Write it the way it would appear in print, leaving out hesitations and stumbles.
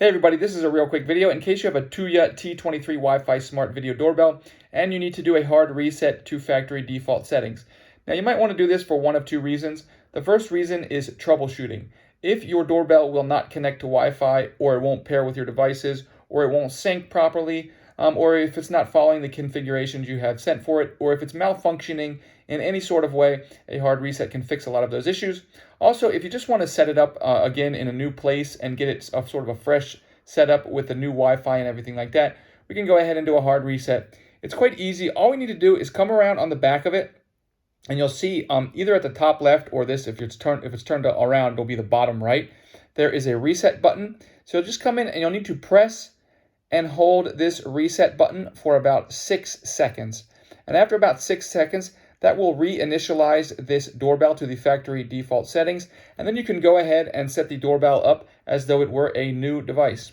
Hey everybody, this is a real quick video in case you have a Tuya T23 Wi-Fi smart video doorbell and you need to do a hard reset to factory default settings. Now you might want to do this for one of two reasons. The first reason is troubleshooting. If your doorbell will not connect to Wi-Fi, or it won't pair with your devices, or it won't sync properly, or if it's not following the configurations you have set for it, or if it's malfunctioning in any sort of way, a hard reset can fix a lot of those issues. Also, if you just want to set it up again in a new place and get it sort of a fresh setup with the new Wi-Fi and everything like that, we can go ahead and do a hard reset. It's quite easy. All we need to do is come around on the back of it, and you'll see either at the top left or this, if it's turned around, it'll be the bottom right. There is a reset button. So you'll just come in and you'll need to press and hold this reset button for about 6 seconds. And after about 6 seconds, that will reinitialize this doorbell to the factory default settings. And then you can go ahead and set the doorbell up as though it were a new device.